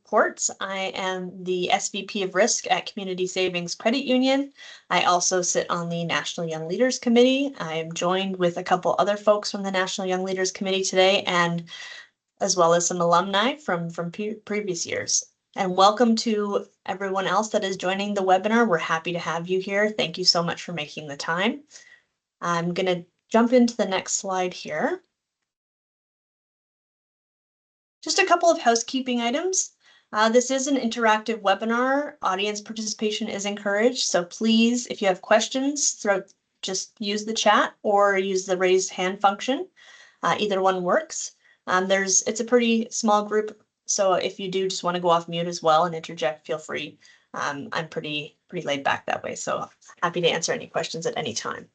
Ports. I am the SVP of Risk at Community Savings Credit Union. I also sit on the National Young Leaders Committee. I am joined with a couple other folks from the National Young Leaders Committee today, and as well as some alumni from previous years. And welcome to everyone else that is joining the webinar. We're happy to have you here. Thank you so much for making the time. I'm going to jump into the next slide here. Just a couple of housekeeping items. This is an interactive webinar. Audience participation is encouraged. So please, if you have questions, just use the chat or use the raise hand function. Either one works. It's a pretty small group, so if you do just want to go off mute as well and interject, feel free. I'm pretty laid back that way, so happy to answer any questions at any time.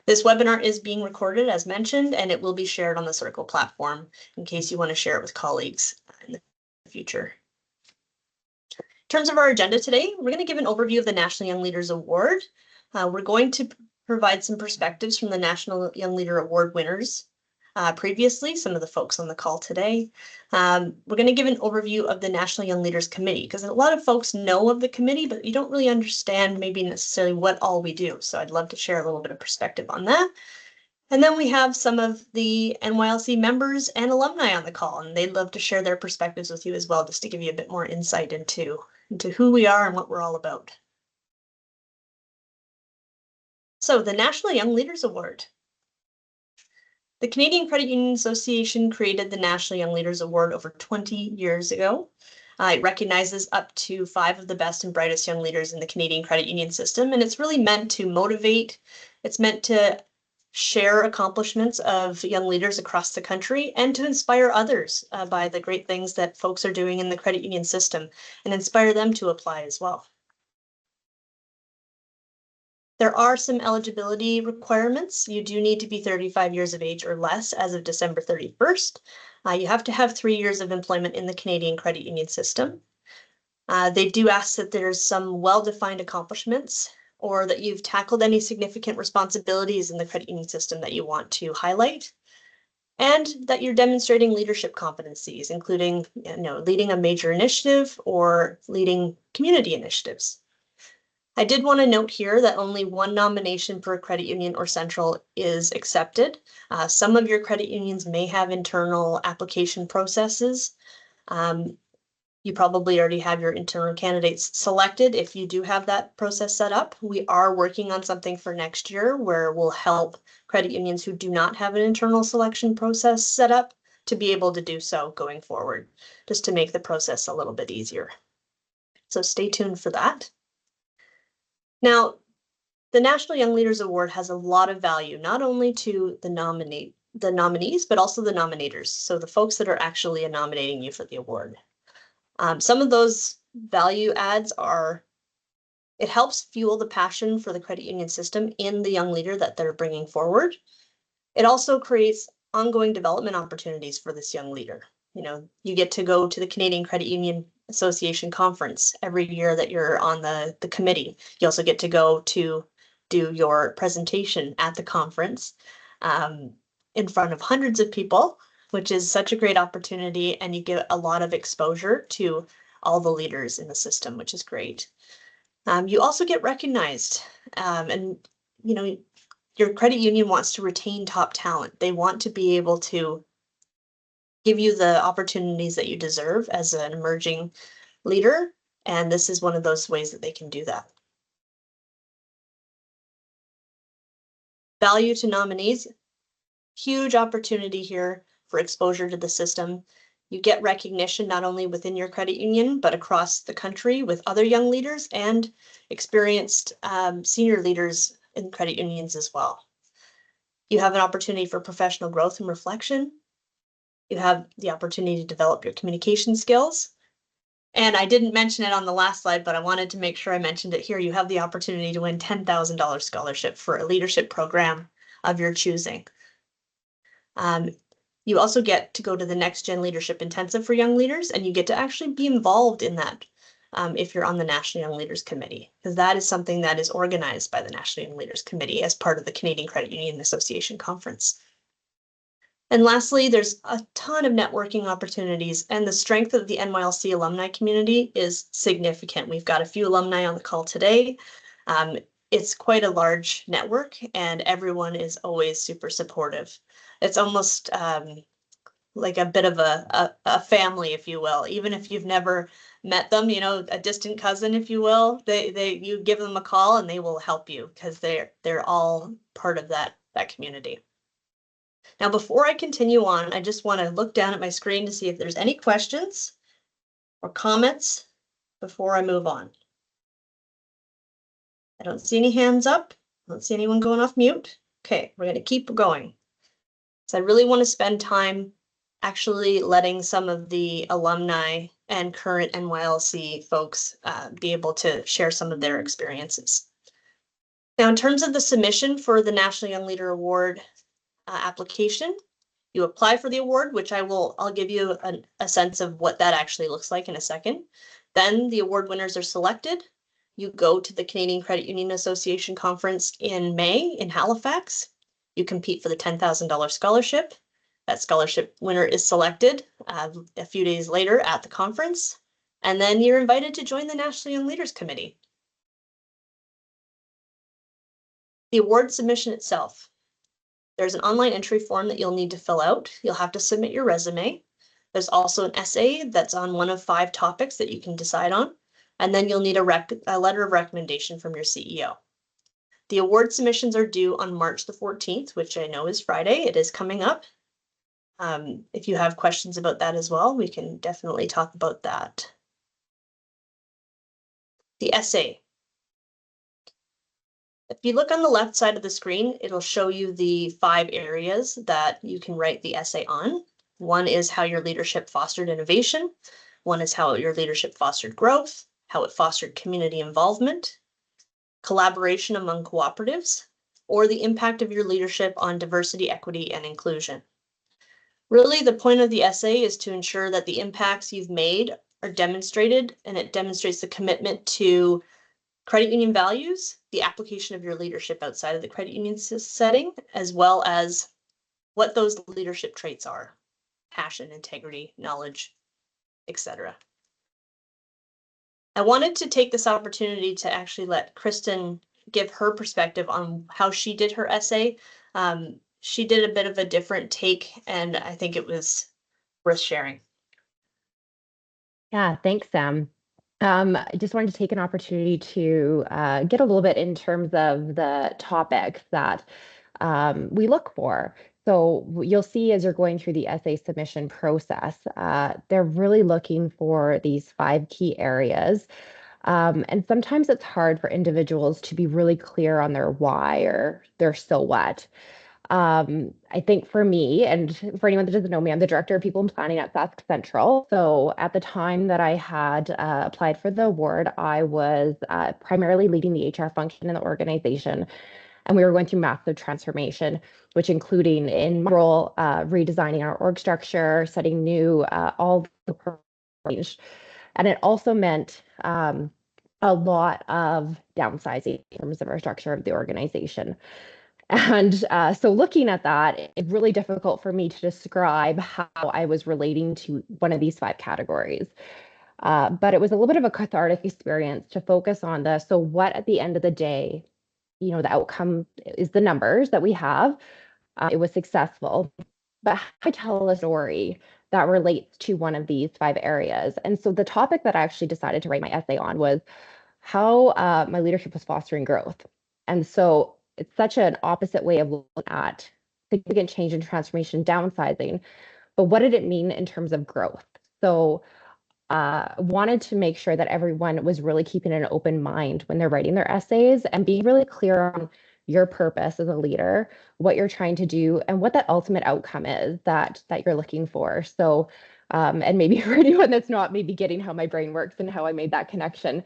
This webinar is being recorded, as mentioned, and it will be shared on the Circle platform in case you want to share it with colleagues in the future. In terms of our agenda today, we're going to give an overview of the National Young Leaders Award. We're going to provide some perspectives from the National Young Leader Award winners previously, some of the folks on the call today. We're going to give an overview of the National Young Leaders Committee, because a lot of folks know of the committee, but you don't really understand maybe necessarily what all we do. So I'd love to share a little bit of perspective on that. And then we have some of the NYLC members and alumni on the call, and they'd love to share their perspectives with you as well, just to give you a bit more insight into who we are and what we're all about. So the National Young Leaders Award. The Canadian Credit Union Association created the National Young Leaders Award over 20 years ago. It recognizes up to 5 of the best and brightest young leaders in the Canadian credit union system, and it's really meant to motivate. It's meant to share accomplishments of young leaders across the country and to inspire others by the great things that folks are doing in the credit union system and inspire them to apply as well. There are some eligibility requirements. You do need to be 35 years of age or less as of December 31st. You have to have 3 years of employment in the Canadian credit union system. They do ask that there's some well-defined accomplishments or that you've tackled any significant responsibilities in the credit union system that you want to highlight, and that you're demonstrating leadership competencies, including leading a major initiative or leading community initiatives. I did want to note here that only 1 nomination per credit union or central is accepted. Some of your credit unions may have internal application processes. You probably already have your internal candidates selected if you do have that process set up. We are working on something for next year where we'll help credit unions who do not have an internal selection process set up to be able to do so going forward, just to make the process a little bit easier. So stay tuned for that. Now, the National Young Leaders Award has a lot of value, not only to the nominees, but also the nominators. So the folks that are actually nominating you for the award. Some of those value adds are, it helps fuel the passion for the credit union system in the young leader that they're bringing forward. It also creates ongoing development opportunities for this young leader. You get to go to the Canadian Credit Union Association conference every year that you're on the committee. You also get to go to do your presentation at the conference in front of hundreds of people, which is such a great opportunity, and you get a lot of exposure to all the leaders in the system, which is great. You also get recognized, and your credit union wants to retain top talent. They want to be able to give you the opportunities that you deserve as an emerging leader, and this is one of those ways that they can do that. Value to nominees, huge opportunity here for exposure to the system. You get recognition not only within your credit union, but across the country with other young leaders and experienced senior leaders in credit unions as well. You have an opportunity for professional growth and reflection. You have the opportunity to develop your communication skills. And I didn't mention it on the last slide, but I wanted to make sure I mentioned it here. You have the opportunity to win $10,000 scholarship for a leadership program of your choosing. You also get to go to the Next Gen Leadership Intensive for young leaders, and you get to actually be involved in that if you're on the National Young Leaders Committee, because that is something that is organized by the National Young Leaders Committee as part of the Canadian Credit Union Association Conference. And lastly, there's a ton of networking opportunities, and the strength of the NYLC alumni community is significant. We've got a few alumni on the call today. It's quite a large network, and everyone is always super supportive. It's almost like a bit of a family, if you will. Even if you've never met them, you know, a distant cousin, if you will, you give them a call and they will help you because they're all part of that community. Now, before I continue on, I just want to look down at my screen to see if there's any questions or comments before I move on. I don't see any hands up. I don't see anyone going off mute. Okay, we're going to keep going. So I really want to spend time actually letting some of the alumni and current NYLC folks be able to share some of their experiences. Now, in terms of the submission for the National Young Leader Award application, you apply for the award, which I'll give you a sense of what that actually looks like in a second. Then the award winners are selected. You go to the Canadian Credit Union Association conference in May in Halifax. You compete for the $10,000 scholarship. That scholarship winner is selected a few days later at the conference. And then you're invited to join the National Young Leaders Committee. The award submission itself. There's an online entry form that you'll need to fill out. You'll have to submit your resume. There's also an essay that's on one of 5 topics that you can decide on. And then you'll need a letter of recommendation from your CEO. The award submissions are due on March the 14th, which I know is Friday. It is coming up. If you have questions about that as well, we can definitely talk about that. The essay. If you look on the left side of the screen, it'll show you the 5 areas that you can write the essay on. One is how your leadership fostered innovation. One is how your leadership fostered growth, how it fostered community involvement, collaboration among cooperatives, or the impact of your leadership on diversity, equity, and inclusion. Really, the point of the essay is to ensure that the impacts you've made are demonstrated, and it demonstrates the commitment to credit union values, the application of your leadership outside of the credit union setting, as well as what those leadership traits are: passion, integrity, knowledge, etc. I wanted to take this opportunity to actually let Kristen give her perspective on how she did her essay. She did a bit of a different take, and I think it was worth sharing. Yeah, thanks, Sam. I just wanted to take an opportunity to get a little bit in terms of the topics that we look for. So you'll see as you're going through the essay submission process, they're really looking for these 5 key areas. And sometimes it's hard for individuals to be really clear on their why or their so what. I think for me, and for anyone that doesn't know me, I'm the director of people and planning at Sask Central. So at the time that I had applied for the award, I was primarily leading the HR function in the organization. And we were going through massive transformation, which including in my role, redesigning our org structure, setting new, all the change. And it also meant a lot of downsizing in terms of our structure of the organization. And so looking at that, it's really difficult for me to describe how I was relating to one of these 5 categories. But it was a little bit of a cathartic experience to focus on so what at the end of the day, you know, the outcome is the numbers that we have. It was successful, but how I tell a story that relates to one of these 5 areas. And so the topic that I actually decided to write my essay on was how my leadership was fostering growth. And so it's such an opposite way of looking at significant change and transformation, downsizing, but what did it mean in terms of growth? So wanted to make sure that everyone was really keeping an open mind when they're writing their essays and being really clear on your purpose as a leader, what you're trying to do, and what that ultimate outcome is that you're looking for. So, and maybe for anyone that's not maybe getting how my brain works and how I made that connection,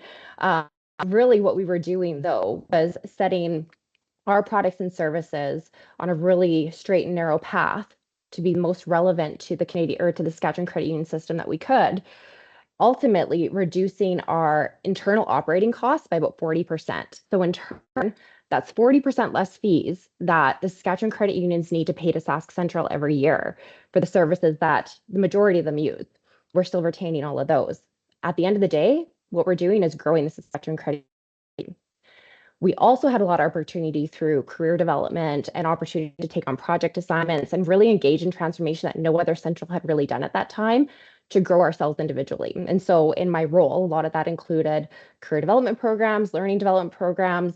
really what we were doing though was setting our products and services on a really straight and narrow path to be most relevant to the Canadian or to the Saskatchewan credit union system that we could, ultimately reducing our internal operating costs by about 40%. So in turn, That's 40% less fees that the Saskatchewan credit unions need to pay to Sask Central every year for the services that the majority of them use. We're still retaining all of those. At the end of the day, what we're doing is growing the Saskatchewan credit. We also had a lot of opportunity through career development and opportunity to take on project assignments and really engage in transformation that no other central had really done at that time to grow ourselves individually. And so in my role, a lot of that included career development programs, learning development programs,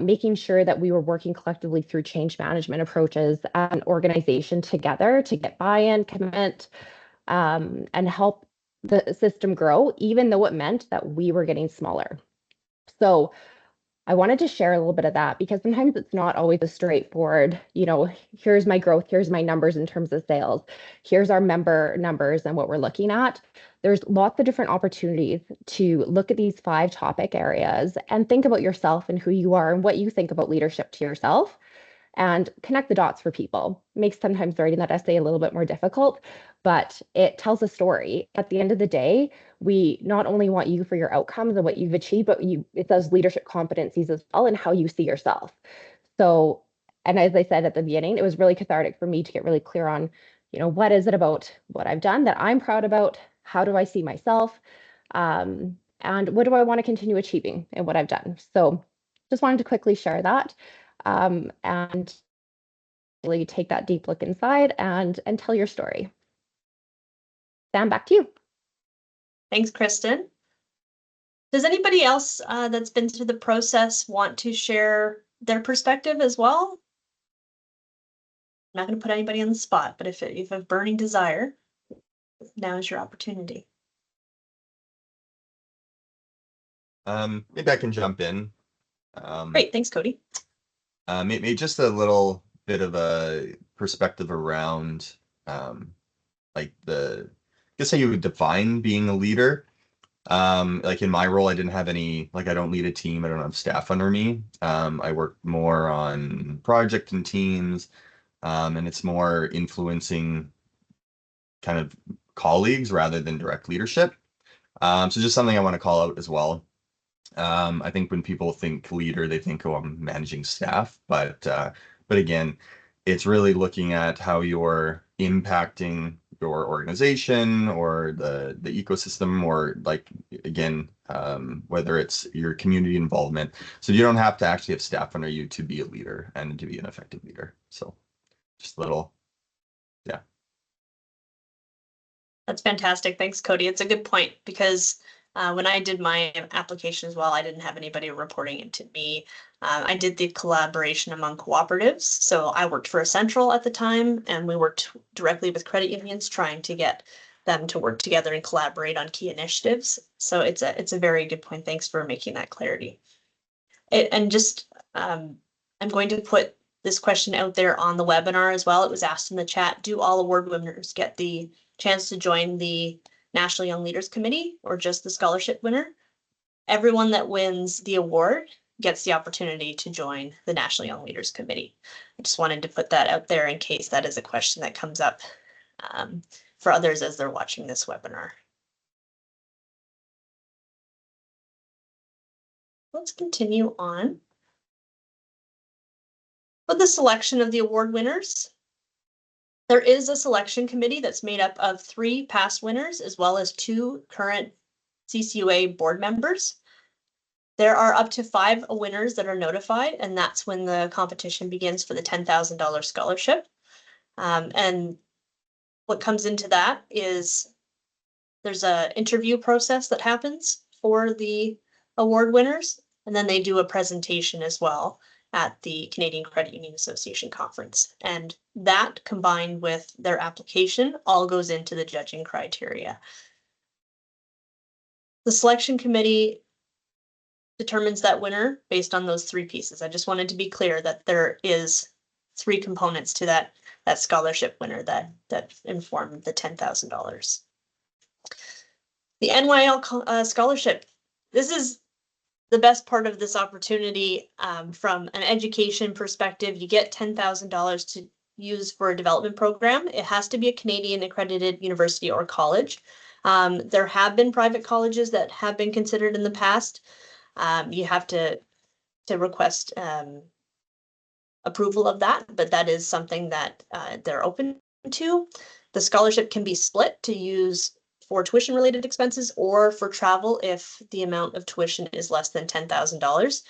making sure that we were working collectively through change management approaches as an organization together to get buy-in, commitment, and help the system grow, even though it meant that we were getting smaller. So I wanted to share a little bit of that because sometimes it's not always a straightforward, here's my growth, here's my numbers in terms of sales, here's our member numbers and what we're looking at. There's lots of different opportunities to look at these 5 topic areas and think about yourself and who you are and what you think about leadership to yourself and connect the dots for people. It makes sometimes writing that essay a little bit more difficult, but it tells a story. At the end of the day, we not only want you for your outcomes and what you've achieved, but it does leadership competencies as well and how you see yourself. So, and as I said at the beginning, it was really cathartic for me to get really clear on, what is it about what I've done that I'm proud about? How do I see myself? And what do I want to continue achieving in what I've done? So just wanted to quickly share that and really take that deep look inside and tell your story. Sam, back to you. Thanks, Kristen. Does anybody else that's been through the process want to share their perspective as well? I'm not going to put anybody on the spot, but if you have a burning desire, now is your opportunity. Maybe I can jump in. Great, thanks, Cody. Maybe just a little bit of a perspective around, like I guess how you would define being a leader. Like in my role, I didn't have any, I don't lead a team. I don't have staff under me. I work more on project and teams, and it's more influencing kind of colleagues rather than direct leadership. So just something I want to call out as well. I think when people think leader, they think, oh, I'm managing staff. But again, it's really looking at how you're impacting your organization or the ecosystem, or again, whether it's your community involvement. So you don't have to actually have staff under you to be a leader and to be an effective leader. So just a little, yeah. That's fantastic. Thanks, Cody. It's a good point because when I did my application as well, I didn't have anybody reporting it to me. I did the collaboration among cooperatives. So I worked for a central at the time, and we worked directly with credit unions trying to get them to work together and collaborate on key initiatives. So it's a very good point. Thanks for making that clarity. I'm going to put this question out there on the webinar as well. It was asked in the chat, do all award winners get the chance to join the National Young Leaders Committee or just the scholarship winner? Everyone that wins the award gets the opportunity to join the National Young Leaders Committee. I just wanted to put that out there in case that is a question that comes up for others as they're watching this webinar. Let's continue on with the selection of the award winners. There is a selection committee that's made up of 3 past winners as well as 2 current CCUA board members. There are up to 5 winners that are notified, and that's when the competition begins for the $10,000 scholarship. And what comes into that is there's an interview process that happens for the award winners, and then they do a presentation as well at the Canadian Credit Union Association conference. And that combined with their application all goes into the judging criteria. The selection committee determines that winner based on those 3 pieces. I just wanted to be clear that there is 3 components to that scholarship winner that informed the $10,000. The NYL scholarship. This is the best part of this opportunity from an education perspective. You get $10,000 to use for a development program. It has to be a Canadian accredited university or college. There have been private colleges that have been considered in the past. You have to request approval of that, but that is something that they're open to. The scholarship can be split to use for tuition related expenses or for travel if the amount of tuition is less than $10,000.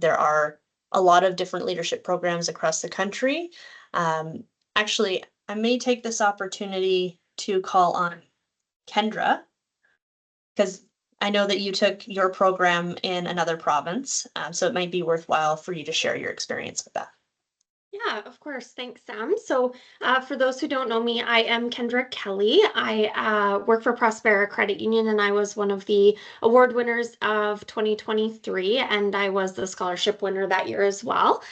There are a lot of different leadership programs across the country. Actually, I may take this opportunity to call on Kendra, because I know that you took your program in another province, so it might be worthwhile for you to share your experience with that. Yeah, of course. Thanks, Sam. So for those who don't know me, I am Kendra Kelly. I work for Prospera Credit Union, and I was one of the award winners of 2023, and I was the scholarship winner that year as well.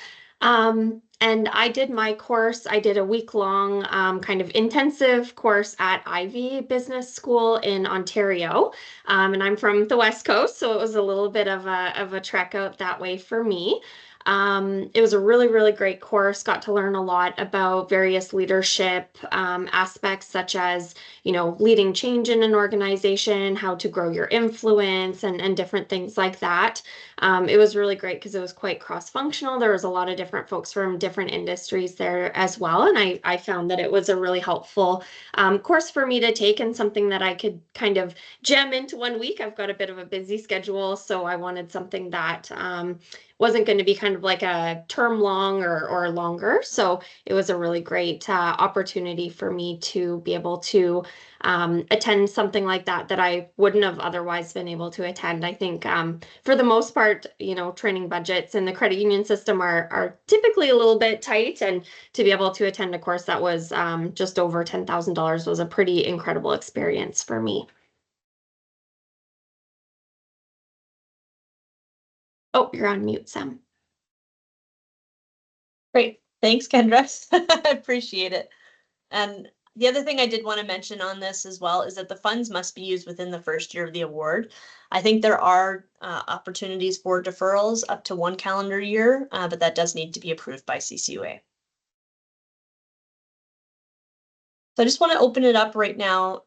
And I did my course. I did a week-long kind of intensive course at Ivy Business School in Ontario. And I'm from the West Coast, so it was a little bit of a trek out that way for me. It was a really, really great course. Got to learn a lot about various leadership aspects, such as, leading change in an organization, how to grow your influence, and different things like that. It was really great because it was quite cross-functional. There was a lot of different folks from different industries there as well. And I found that it was a really helpful course for me to take, and something that I could kind of jam into 1 week. I've got a bit of a busy schedule, so I wanted something that wasn't going to be kind of like a term long or longer. So it was a really great opportunity for me to be able to attend something like that I wouldn't have otherwise been able to attend. I think for the most part, training budgets in the credit union system are typically a little bit tight, and to be able to attend a course that was just over $10,000 was a pretty incredible experience for me. Oh, you're on mute, Sam. Great. Thanks, Kendra. I appreciate it. And the other thing I did want to mention on this as well is that the funds must be used within the first year of the award. I think there are opportunities for deferrals up to 1 calendar year, but that does need to be approved by CCUA. So I just want to open it up right now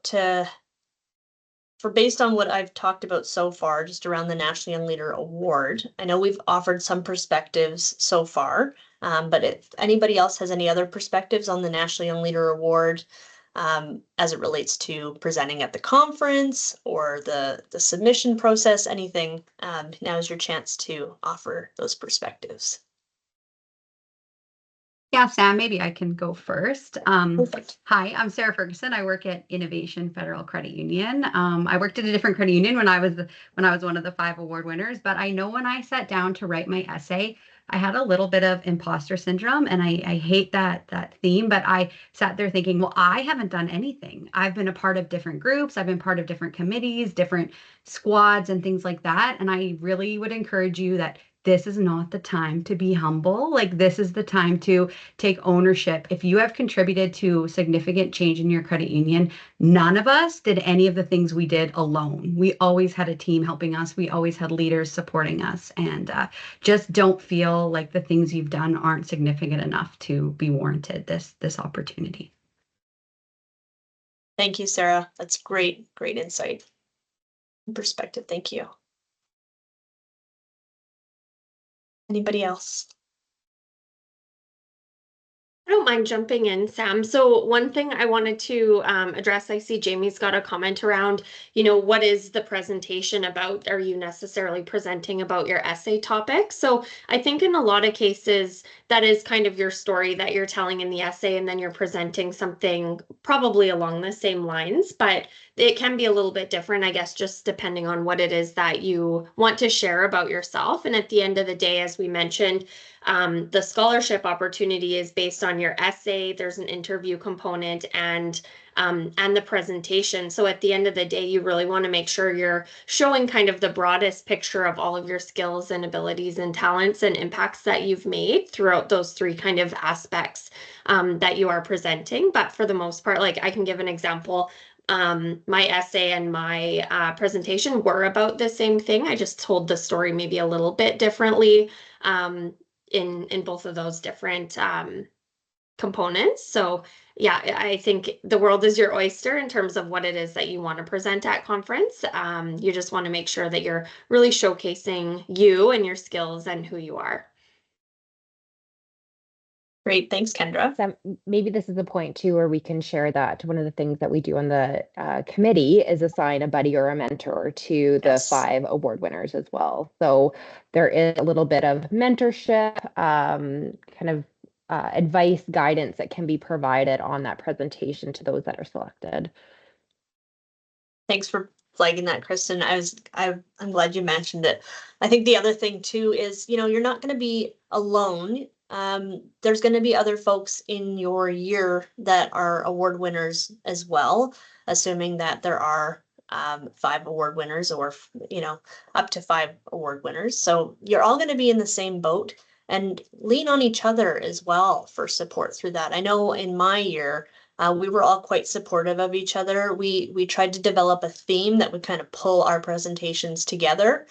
for based on what I've talked about so far, just around the National Young Leader Award. I know we've offered some perspectives so far, but if anybody else has any other perspectives on the National Young Leader Award as it relates to presenting at the conference or the submission process, anything, now is your chance to offer those perspectives. Yeah, Sam, maybe I can go first. Perfect. Hi, I'm Sarah Ferguson. I work at Innovation Federal Credit Union. I worked at a different credit union when I was one of the 5 award winners, but I know when I sat down to write my essay, I had a little bit of imposter syndrome, and I hate that theme, but I sat there thinking, well, I haven't done anything. I've been a part of different groups. I've been part of different committees, different squads and things like that. And I really would encourage you that this is not the time to be humble. Like, this is the time to take ownership. If you have contributed to significant change in your credit union, none of us did any of the things we did alone. We always had a team helping us. We always had leaders supporting us. And just don't feel like the things you've done aren't significant enough to be warranted this opportunity. Thank you, Sarah. That's great insight and perspective. Thank you. Anybody else? I don't mind jumping in, Sam. So one thing I wanted to address, I see Jamie's got a comment around, what is the presentation about? Are you necessarily presenting about your essay topic? So I think in a lot of cases, that is kind of your story that you're telling in the essay, and then you're presenting something probably along the same lines, but it can be a little bit different, I guess, just depending on what it is that you want to share about yourself. And at the end of the day, as we mentioned, the scholarship opportunity is based on your essay. There's an interview component and the presentation. So at the end of the day, you really want to make sure you're showing kind of the broadest picture of all of your skills and abilities and talents and impacts that you've made throughout those 3 kind of aspects that you are presenting. But for the most part, like, I can give an example. My essay and my presentation were about the same thing. I just told the story maybe a little bit differently in both of those different kind components. So yeah, I think the world is your oyster in terms of what it is that you want to present at conference. You just want to make sure that you're really showcasing you and your skills and who you are. Great, thanks, Kendra. So maybe this is a point too where we can share that one of the things that we do on the committee is assign a buddy or a mentor to the Yes. 5 award winners as well. So there is a little bit of mentorship, kind of advice, guidance that can be provided on that presentation to those that are selected. Thanks for flagging that, Kristen. I'm glad you mentioned it. I think the other thing too is, you're not going to be alone. There's going to be other folks in your year that are award winners as well, assuming that there are 5 award winners or, up to 5 award winners. So you're all going to be in the same boat and lean on each other as well for support through that. I know in my year, we were all quite supportive of each other. We tried to develop a theme that would kind of pull our presentations together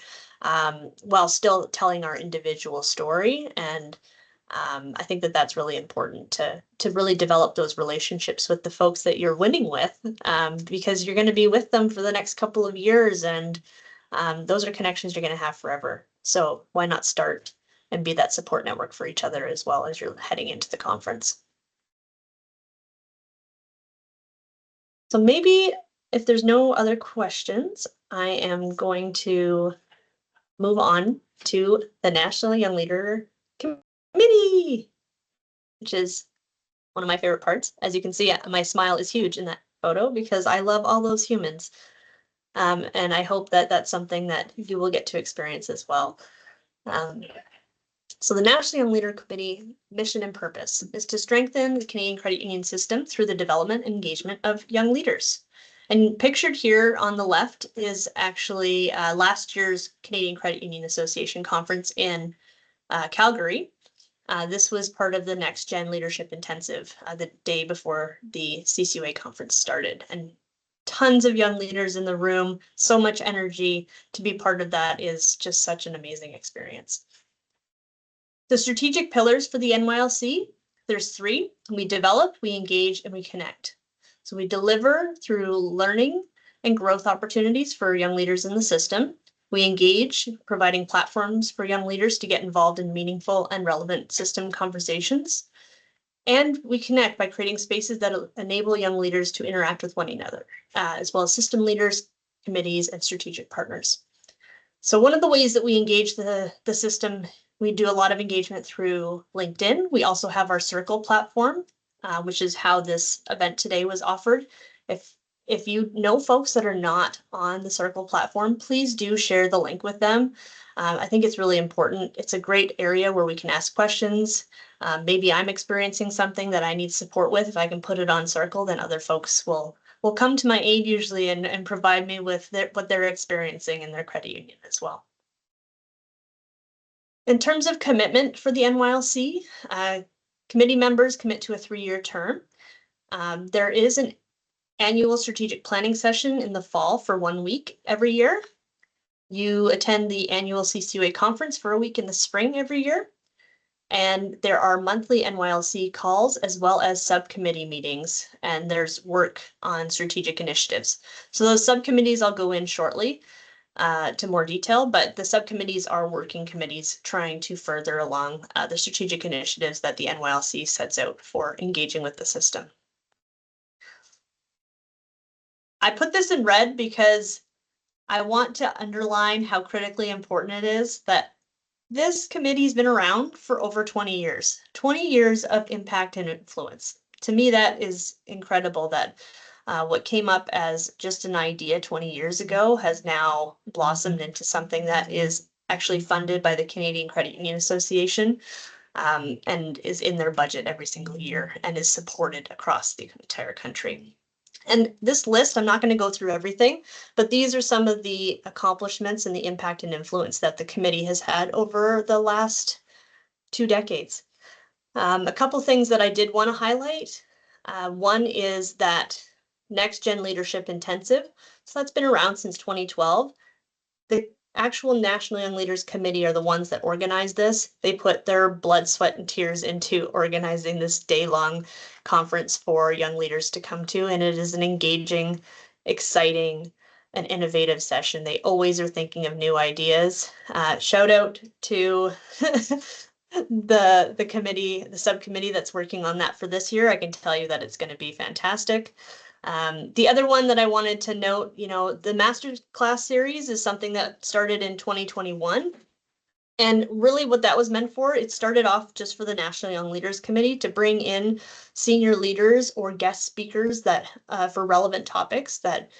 while still telling our individual story. And I think that that's really important to really develop those relationships with the folks that you're winning with, because you're going to be with them for the next couple of years, and those are connections you're going to have forever. So why not start and be that support network for each other as well as you're heading into the conference. So maybe if there's no other questions, I am going to move on to the National Young Leader Committee, which is one of my favorite parts. As you can see, my smile is huge in that photo because I love all those humans. And I hope that that's something that you will get to experience as well. So the National Young Leader Committee mission and purpose is to strengthen the Canadian credit union system through the development and engagement of young leaders. And pictured here on the left is actually last year's Canadian Credit Union Association conference in Calgary. This was part of the Next Gen Leadership Intensive the day before the CCUA conference started. And tons of young leaders in the room, so much energy. To be part of that is just such an amazing experience. The strategic pillars for the NYLC, there's 3. We develop, we engage, and we connect. So we deliver through learning and growth opportunities for young leaders in the system. We engage, providing platforms for young leaders to get involved in meaningful and relevant system conversations. And we connect by creating spaces that enable young leaders to interact with one another, as well as system leaders, committees, and strategic partners. So one of the ways that we engage the system, we do a lot of engagement through LinkedIn. We also have our Circle platform, which is how this event today was offered. If you know folks that are not on the Circle platform, please do share the link with them. I think it's really important. It's a great area where we can ask questions. Maybe I'm experiencing something that I need support with. If I can put it on Circle, then other folks will come to my aid usually and provide me with what they're experiencing in their credit union as well. In terms of commitment for the NYLC, committee members commit to a 3-year term. There is an annual strategic planning session in the fall for 1 week every year. You attend the annual CCUA conference for a week in the spring every year. And there are monthly NYLC calls as well as subcommittee meetings, and there's work on strategic initiatives. So those subcommittees I'll go in shortly to more detail, but the subcommittees are working committees trying to further along the strategic initiatives that the NYLC sets out for engaging with the system. I put this in red because I want to underline how critically important it is that this committee's been around for over 20 years, 20 years of impact and influence. To me, that is incredible that what came up as just an idea 20 years ago has now blossomed into something that is actually funded by the Canadian Credit Union Association and is in their budget every single year and is supported across the entire country. And this list, I'm not going to go through everything, but these are some of the accomplishments and the impact and influence that the committee has had over the last 2 decades. A couple things that I did want to highlight. One is that Next Gen Leadership Intensive. So that's been around since 2012. The actual National Young Leaders Committee are the ones that organize this. They put their blood, sweat, and tears into organizing this day-long conference for young leaders to come to, and it is an engaging, exciting, and innovative session. They always are thinking of new ideas. Shout out to the committee, the subcommittee that's working on that for this year. I can tell you that it's going to be fantastic. The other one that I wanted to note, the masterclass series is something that started in 2021. And really what that was meant for, it started off just for the National Young Leaders Committee to bring in senior leaders or guest speakers that for relevant topics that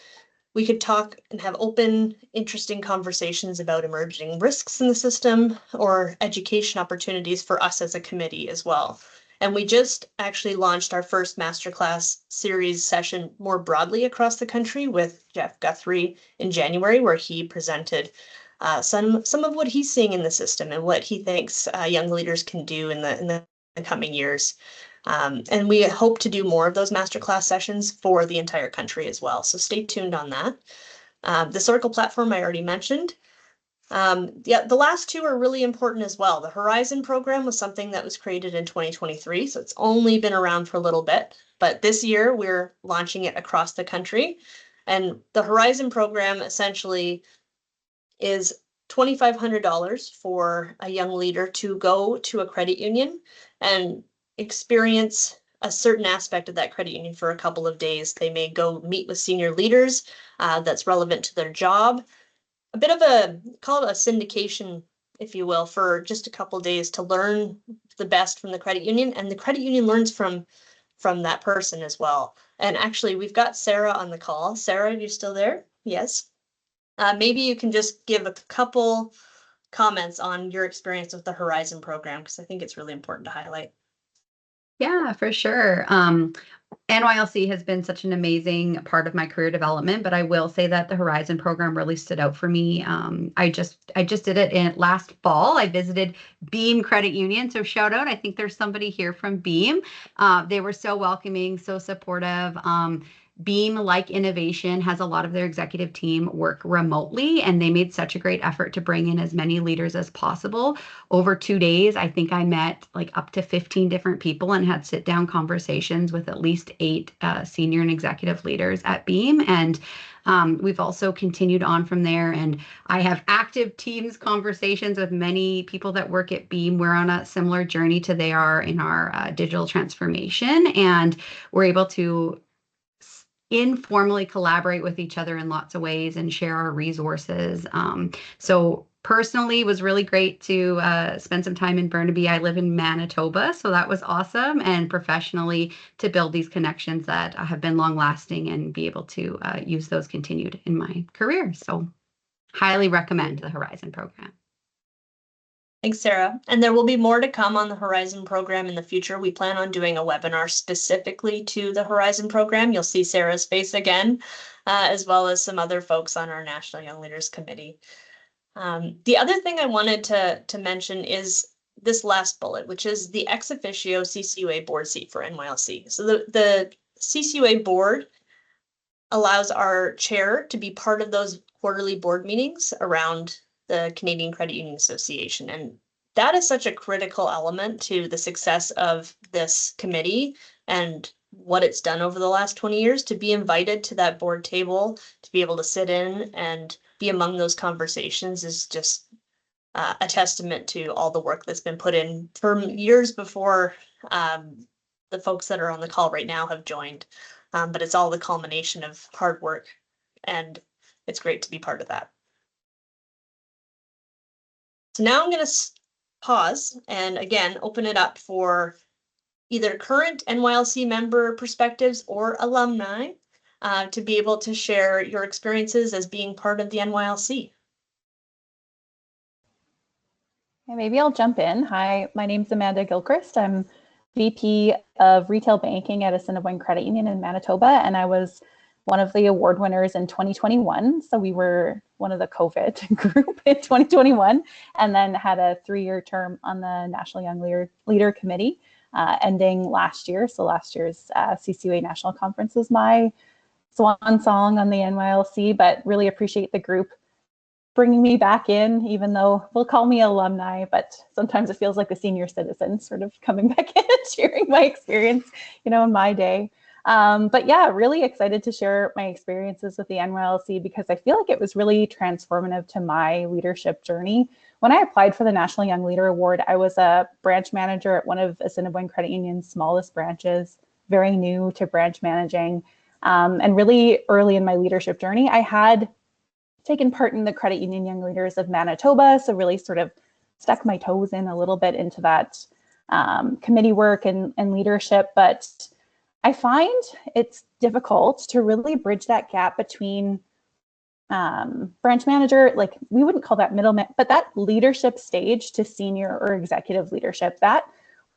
we could talk and have open, interesting conversations about emerging risks in the system or education opportunities for us as a committee as well. And we just actually launched our first masterclass series session more broadly across the country with Jeff Guthrie in January, where he presented some of what he's seeing in the system and what he thinks young leaders can do in the coming years. And we hope to do more of those masterclass sessions for the entire country as well. So stay tuned on that. The Circle platform I already mentioned. Yeah, the last two are really important as well. The Horizon program was something that was created in 2023, so it's only been around for a little bit. But this year we're launching it across the country. And the Horizon program essentially is $2,500 for a young leader to go to a credit union and experience a certain aspect of that credit union for a couple of days. They may go meet with senior leaders that's relevant to their job. A bit of call it a syndication, if you will, for just a couple of days to learn the best from the credit union, and the credit union learns from that person as well. And actually, we've got Sarah on the call. Sarah, are you still there? Yes. Maybe you can just give a couple comments on your experience with the Horizon program, because I think it's really important to highlight. Yeah, for sure. NYLC has been such an amazing part of my career development, but I will say that the Horizon program really stood out for me. I just did it in last fall. I visited Beam Credit Union, so shout out. I think there's somebody here from Beam. They were so welcoming, so supportive. Beam, like Innovation, has a lot of their executive team work remotely, and they made such a great effort to bring in as many leaders as possible. Over 2 days, I think I met like up to 15 different people and had sit-down conversations with at least 8 senior and executive leaders at Beam. And we've also continued on from there, and I have active Teams conversations with many people that work at Beam. We're on a similar journey to they are in our digital transformation, and we're able to informally collaborate with each other in lots of ways and share our resources. So personally, it was really great to spend some time in Burnaby. I live in Manitoba, so that was awesome. And professionally, to build these connections that have been long lasting and be able to use those continued in my career. So highly recommend the Horizon program. Thanks, Sarah. And there will be more to come on the Horizon program in the future. We plan on doing a webinar specifically to the Horizon program. You'll see Sarah's face again, as well as some other folks on our National Young Leaders Committee. The other thing I wanted to mention is this last bullet, which is the ex officio CCUA board seat for NYLC. So the CCUA board allows our chair to be part of those quarterly board meetings around the Canadian Credit Union Association. And that is such a critical element to the success of this committee and what it's done over the last 20 years. To be invited to that board table, to be able to sit in and be among those conversations is just a testament to all the work that's been put in for years before the folks that are on the call right now have joined. But it's all the culmination of hard work, and it's great to be part of that. So now I'm going to pause and again open it up for either current NYLC member perspectives or alumni to be able to share your experiences as being part of the NYLC. Maybe I'll jump in. Hi, my name's Amanda Gilchrist. I'm VP of Retail Banking at Assiniboine Credit Union in Manitoba, and I was one of the award winners in 2021. So we were one of the COVID group in 2021, and then had a 3-year term on the National Young Leader Committee, ending last year. So last year's CCUA National Conference was my swan song on the NYLC, but really appreciate the group bringing me back in, even though we'll call me alumni, but sometimes it feels like a senior citizen sort of coming back in and sharing my experience, in my day. But yeah, really excited to share my experiences with the NYLC because I feel like it was really transformative to my leadership journey. When I applied for the National Young Leader Award, I was a branch manager at one of Assiniboine Credit Union's smallest branches, very new to branch managing. And really early in my leadership journey, I had taken part in the Credit Union Young Leaders of Manitoba, so really sort of stuck my toes in a little bit into that committee work and leadership. But I find it's difficult to really bridge that gap between branch manager, like we wouldn't call that middleman, but that leadership stage to senior or executive leadership, that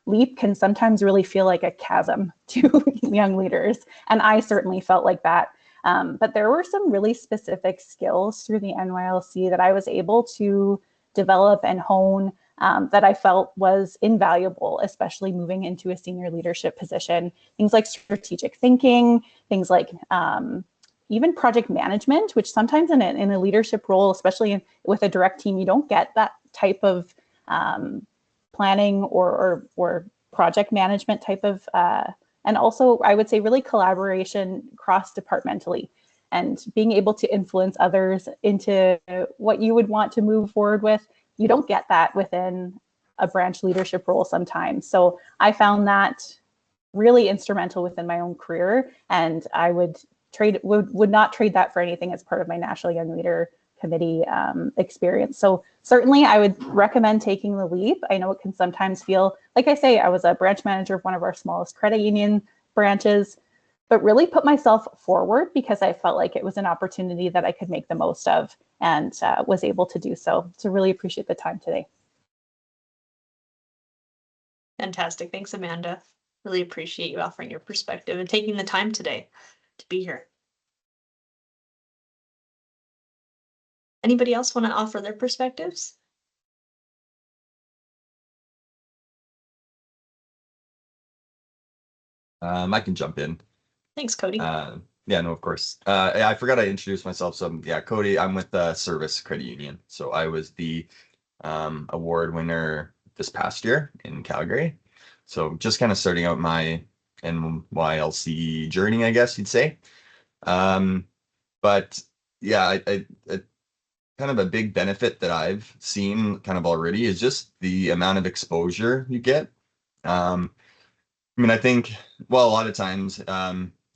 leap can sometimes really feel like a chasm to young leaders. And I certainly felt like that. But there were some really specific skills through the NYLC that I was able to develop and hone that I felt was invaluable, especially moving into a senior leadership position. Things like strategic thinking, things like even project management, which sometimes in a leadership role, especially with a direct team, you don't get that type of planning or project management type of, and also I would say really collaboration cross-departmentally and being able to influence others into what you would want to move forward with. You don't get that within a branch leadership role sometimes. So I found that really instrumental within my own career, and I would not trade that for anything as part of my National Young Leader Committee experience. So certainly I would recommend taking the leap. I know it can sometimes feel, like I say, I was a branch manager of one of our smallest credit union branches, but really put myself forward because I felt like it was an opportunity that I could make the most of and was able to do so. So really appreciate the time today. Fantastic. Thanks, Amanda. Really appreciate you offering your perspective and taking the time today to be here. Anybody else want to offer their perspectives? I can jump in. Thanks, Cody. Yeah, no, of course. I forgot I introduced myself. So yeah, Cody, I'm with the Service Credit Union. So I was the award winner this past year in Calgary. So just kind of starting out my NYLC journey, I guess you'd say. But yeah, I kind of a big benefit that I've seen kind of already is just the amount of exposure you get. I mean, I think, well, a lot of times,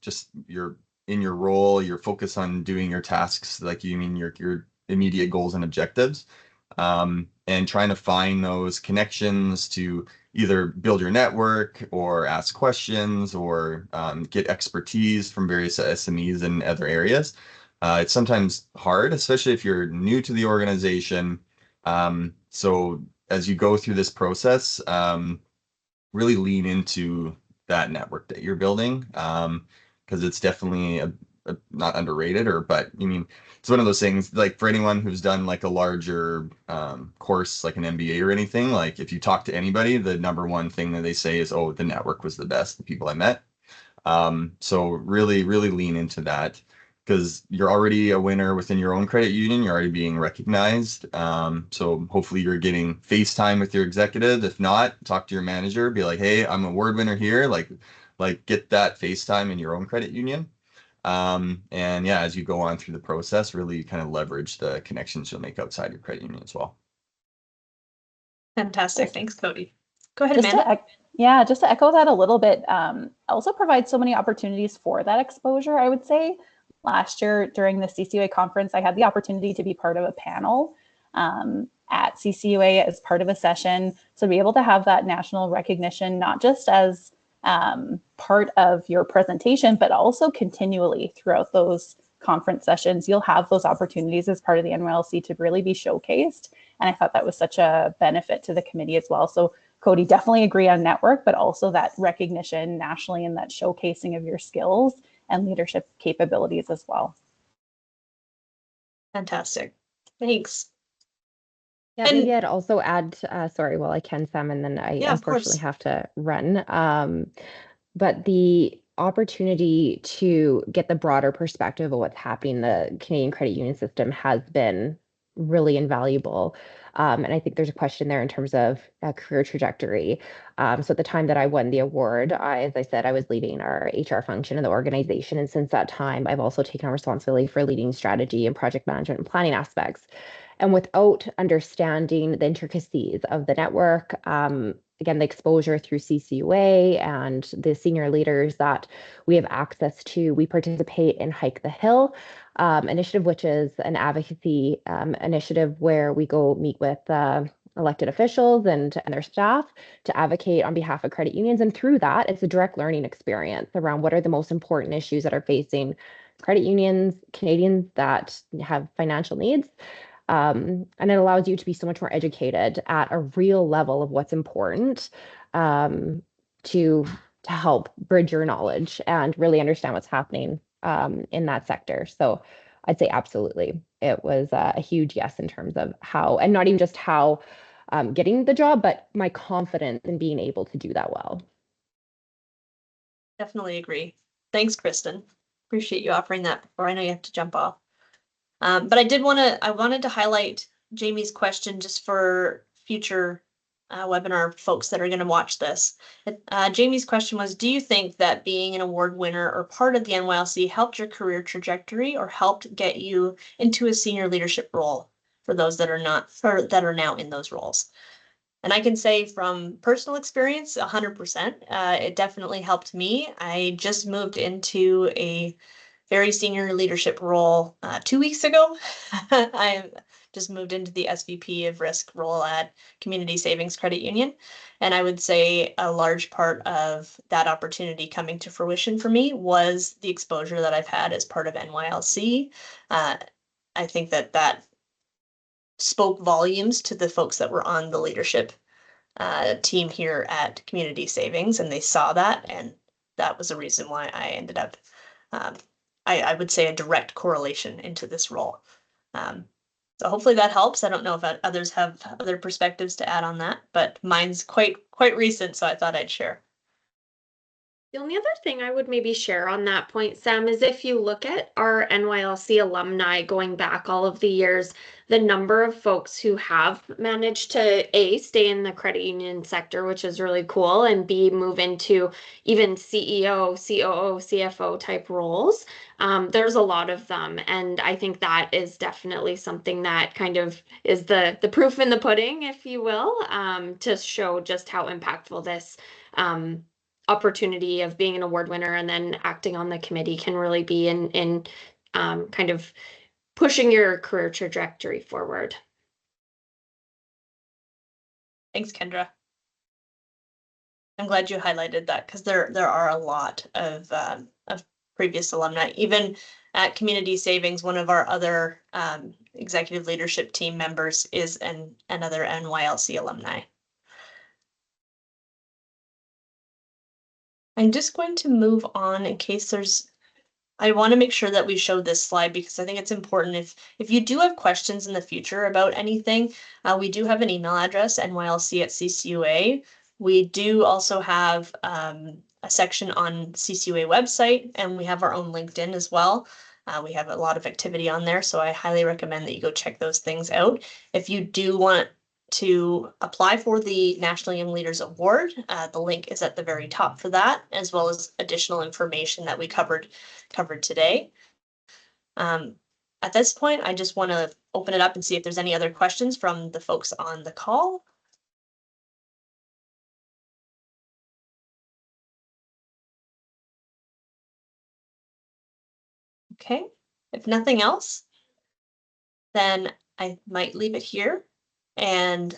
just you're in your role, you're focused on doing your tasks, like you mean your immediate goals and objectives, and trying to find those connections to either build your network or ask questions or get expertise from various SMEs in other areas. It's sometimes hard, especially if you're new to the organization. So as you go through this process, really lean into that network that you're building, because it's definitely not underrated, but I mean, it's one of those things, like for anyone who's done like a larger course like an MBA or anything, like if you talk to anybody, the number one thing that they say is, oh, the network was the best, the people I met. So really lean into that, because you're already a winner within your own credit union. You're already being recognized. So hopefully you're getting FaceTime with your executive. If not, talk to your manager. Be like, hey, I'm a award winner here. Like get that FaceTime in your own credit union. And yeah, as you go on through the process, really kind of leverage the connections you'll make outside your credit union as well. Fantastic. Thanks, Cody. Go ahead, Amanda. Just to echo that a little bit, also provides so many opportunities for that exposure, I would say. Last year during the CCUA conference, I had the opportunity to be part of a panel at CCUA as part of a session. So to be able to have that national recognition, not just as part of your presentation, but also continually throughout those conference sessions, you'll have those opportunities as part of the NYLC to really be showcased. And I thought that was such a benefit to the committee as well. So Cody, definitely agree on network, but also that recognition nationally and that showcasing of your skills and leadership capabilities as well. Fantastic. Thanks. Yeah, maybe I'd also add, sorry, well, I can, Sam, and then I unfortunately have to run. But the opportunity to get the broader perspective of what's happening in the Canadian credit union system has been really invaluable. And I think there's a question there in terms of a career trajectory. So at the time that I won the award, as I said, I was leading our HR function in the organization. And since that time, I've also taken on responsibility for leading strategy and project management and planning aspects. And without understanding the intricacies of the network, again, the exposure through CCUA and the senior leaders that we have access to, we participate in Hike the Hill initiative, which is an advocacy initiative where we go meet with elected officials and their staff to advocate on behalf of credit unions. And through that, it's a direct learning experience around what are the most important issues that are facing credit unions, Canadians that have financial needs. And it allows you to be so much more educated at a real level of what's important to help bridge your knowledge and really understand what's happening in that sector. So I'd say absolutely. It was a huge yes in terms of how, and not even just how getting the job, but my confidence in being able to do that well. Definitely agree. Thanks, Kristen. Appreciate you offering that before. I know you have to jump off. But I wanted to highlight Jamie's question just for future webinar folks that are going to watch this. Jamie's question was, do you think that being an award winner or part of the NYLC helped your career trajectory or helped get you into a senior leadership role for those that are not, or that are now in those roles? And I can say from personal experience, 100%, it definitely helped me. I just moved into a very senior leadership role 2 weeks ago. I just moved into the SVP of risk role at Community Savings Credit Union. And I would say a large part of that opportunity coming to fruition for me was the exposure that I've had as part of NYLC. I think that spoke volumes to the folks that were on the leadership team here at Community Savings, and they saw that, and that was a reason why I ended up I would say a direct correlation into this role. So hopefully that helps. I don't know if others have other perspectives to add on that, but mine's quite recent, so I thought I'd share. The only other thing I would maybe share on that point, Sam, is if you look at our NYLC alumni going back all of the years, the number of folks who have managed to A, stay in the credit union sector, which is really cool, and B, move into even CEO, COO, CFO type roles. There's a lot of them. And I think that is definitely something that kind of is the proof in the pudding, if you will, to show just how impactful this opportunity of being an award winner and then acting on the committee can really be in kind of pushing your career trajectory forward. Thanks, Kendra. I'm glad you highlighted that because there are a lot of previous alumni. Even at Community Savings, one of our other executive leadership team members is another NYLC alumni. I'm just going to move on in case I want to make sure that we show this slide because I think it's important. If you do have questions in the future about anything, we do have an email address, nylc@ccua. We do also have a section on CCUA website, and we have our own LinkedIn as well. We have a lot of activity on there, so I highly recommend that you go check those things out. If you do want to apply for the National Young Leaders Award, the link is at the very top for that, as well as additional information that we covered today. At this point, I just want to open it up and see if there's any other questions from the folks on the call. Okay, if nothing else, then I might leave it here. And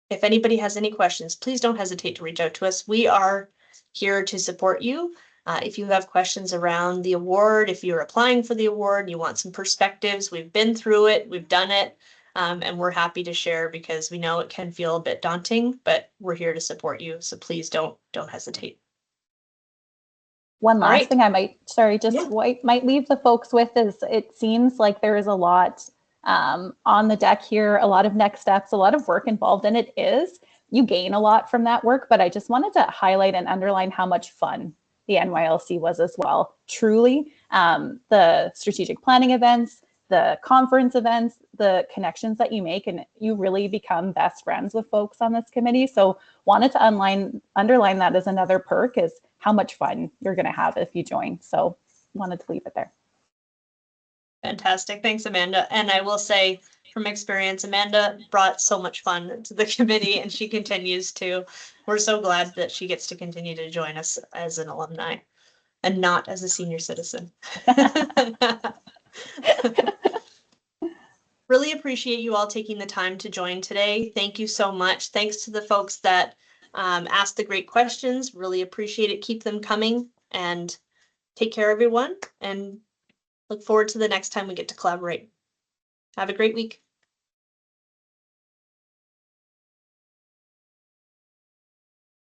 if anybody has any questions, please don't hesitate to reach out to us. We are here to support you. If you have questions around the award, if you're applying for the award, you want some perspectives, we've been through it, we've done it, and we're happy to share because we know it can feel a bit daunting, but we're here to support you. So please don't hesitate. One last thing I might, might leave the folks with is it seems like there is a lot on the deck here, a lot of next steps, a lot of work involved, and it is. You gain a lot from that work, but I just wanted to highlight and underline how much fun the NYLC was as well. Truly, the strategic planning events, the conference events, the connections that you make, and you really become best friends with folks on this committee. So wanted to underline that as another perk, is how much fun you're going to have if you join. So wanted to leave it there. Fantastic. Thanks, Amanda. And I will say from experience, Amanda brought so much fun to the committee, and she continues to. We're so glad that she gets to continue to join us as an alumni and not as a senior citizen. Really appreciate you all taking the time to join today. Thank you so much. Thanks to the folks that asked the great questions. Really appreciate it. Keep them coming, and take care, everyone. And look forward to the next time we get to collaborate. Have a great week.